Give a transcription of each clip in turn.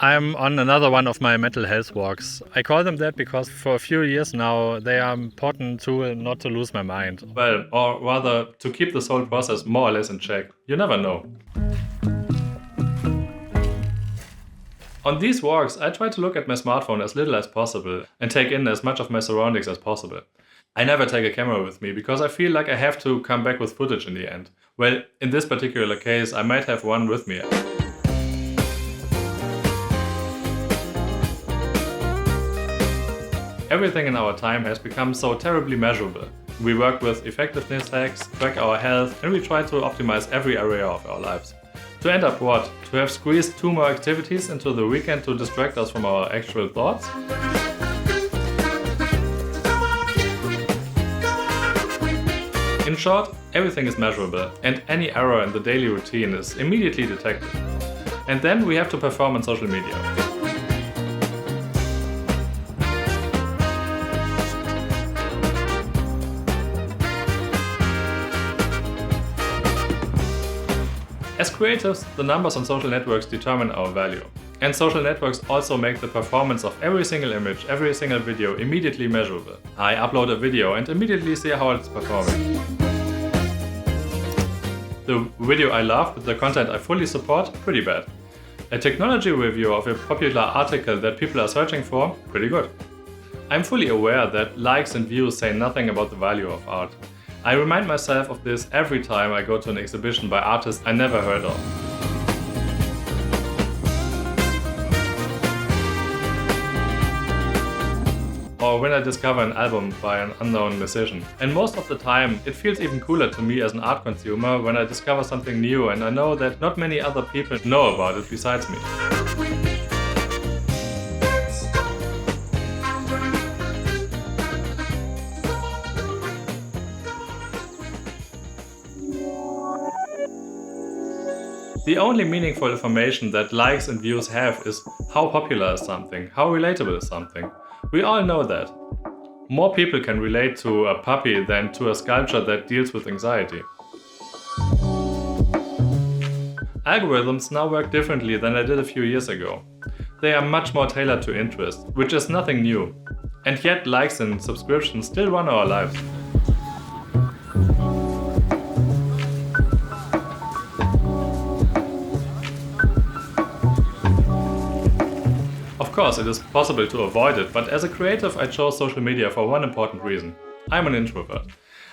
I'm on another one of my mental health walks. I call them that because for a few years now they are important tool not to lose my mind. Well, or rather to keep this whole process more or less in check. You never know. On these walks, I try to look at my smartphone as little as possible and take in as much of my surroundings as possible. I never take a camera with me because I feel like I have to come back with footage in the end. Well, in this particular case, I might have one with me. Everything in our time has become so terribly measurable. We work with effectiveness hacks, track our health, and we try to optimize every area of our lives. To end up what? To have squeezed 2 more activities into the weekend to distract us from our actual thoughts? In short, everything is measurable, and any error in the daily routine is immediately detected. And then we have to perform on social media. As creatives, the numbers on social networks determine our value. And social networks also make the performance of every single image, every single video immediately measurable. I upload a video and immediately see how it's performing. The video I love with the content I fully support, pretty bad. A technology review of a popular article that people are searching for, pretty good. I'm fully aware that likes and views say nothing about the value of art. I remind myself of this every time I go to an exhibition by artists I never heard of. Or when I discover an album by an unknown musician. And most of the time, it feels even cooler to me as an art consumer when I discover something new and I know that not many other people know about it besides me. The only meaningful information that likes and views have is how popular is something, how relatable is something. We all know that. More people can relate to a puppy than to a sculpture that deals with anxiety. Algorithms now work differently than they did a few years ago. They are much more tailored to interest, which is nothing new. And yet likes and subscriptions still run our lives. Of course, it is possible to avoid it, but as a creative I chose social media for one important reason. I'm an introvert.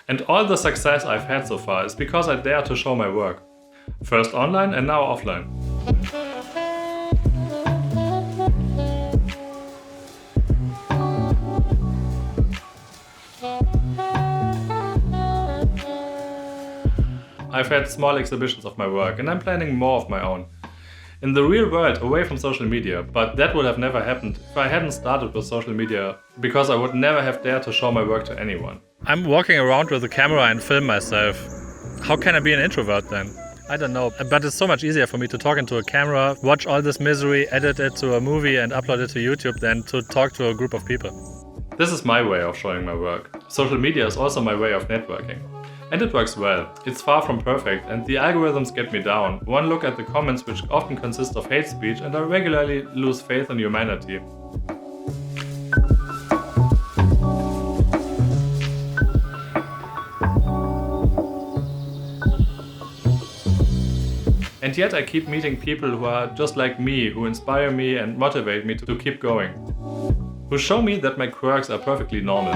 And all the success I've had so far is because I dare to show my work. First online and now offline. I've had small exhibitions of my work and I'm planning more of my own. In the real world, away from social media, but that would have never happened if I hadn't started with social media, because I would never have dared to show my work to anyone. I'm walking around with a camera and film myself. How can I be an introvert then? I don't know, but it's so much easier for me to talk into a camera, watch all this misery, edit it to a movie and upload it to YouTube than to talk to a group of people. This is my way of showing my work. Social media is also my way of networking. And it works well. It's far from perfect and the algorithms get me down. One look at the comments, which often consist of hate speech, and I regularly lose faith in humanity. And yet I keep meeting people who are just like me, who inspire me and motivate me to keep going. Who show me that my quirks are perfectly normal.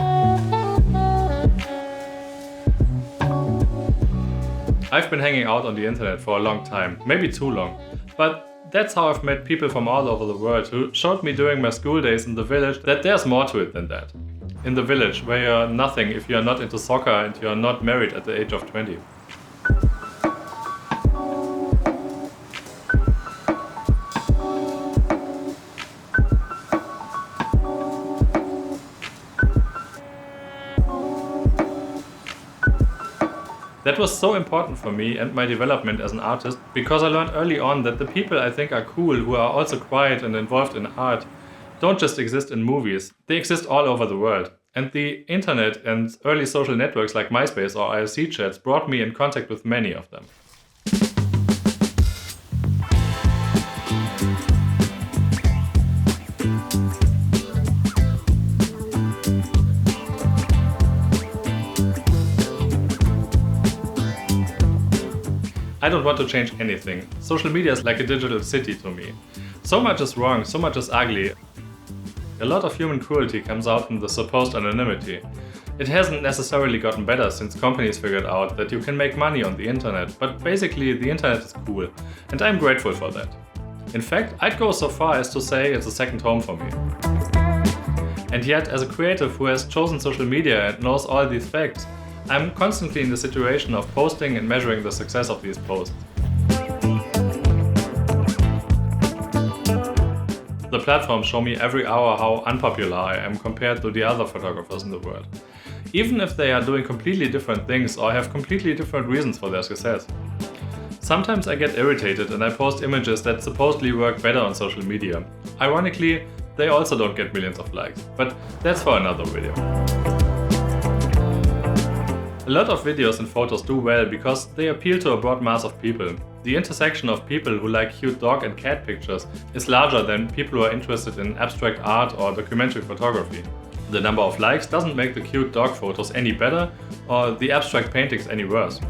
I've been hanging out on the internet for a long time, maybe too long, but that's how I've met people from all over the world who showed me during my school days in the village that there's more to it than that. In the village, where you're nothing if you're not into soccer and you're not married at the age of 20. That was so important for me and my development as an artist, because I learned early on that the people I think are cool, who are also quiet and involved in art, don't just exist in movies, they exist all over the world. And the internet and early social networks like MySpace or IRC chats brought me in contact with many of them. I don't want to change anything. Social media is like a digital city to me. So much is wrong, so much is ugly. A lot of human cruelty comes out in the supposed anonymity. It hasn't necessarily gotten better since companies figured out that you can make money on the internet, but basically the internet is cool, and I'm grateful for that. In fact, I'd go so far as to say it's a second home for me. And yet, as a creative who has chosen social media and knows all these facts, I'm constantly in the situation of posting and measuring the success of these posts. The platforms show me every hour how unpopular I am compared to the other photographers in the world, even if they are doing completely different things or have completely different reasons for their success. Sometimes I get irritated and I post images that supposedly work better on social media. Ironically, they also don't get millions of likes, but that's for another video. A lot of videos and photos do well because they appeal to a broad mass of people. The intersection of people who like cute dog and cat pictures is larger than people who are interested in abstract art or documentary photography. The number of likes doesn't make the cute dog photos any better or the abstract paintings any worse.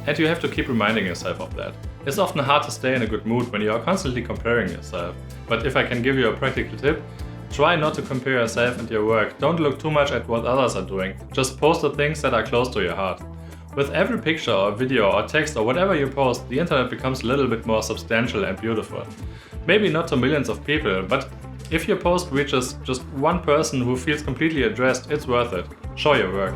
And you have to keep reminding yourself of that. It's often hard to stay in a good mood when you are constantly comparing yourself. But if I can give you a practical tip, try not to compare yourself and your work. Don't look too much at what others are doing. Just post the things that are close to your heart. With every picture or video or text or whatever you post, the internet becomes a little bit more substantial and beautiful. Maybe not to millions of people, but if your post reaches just one person who feels completely addressed, it's worth it. Show your work.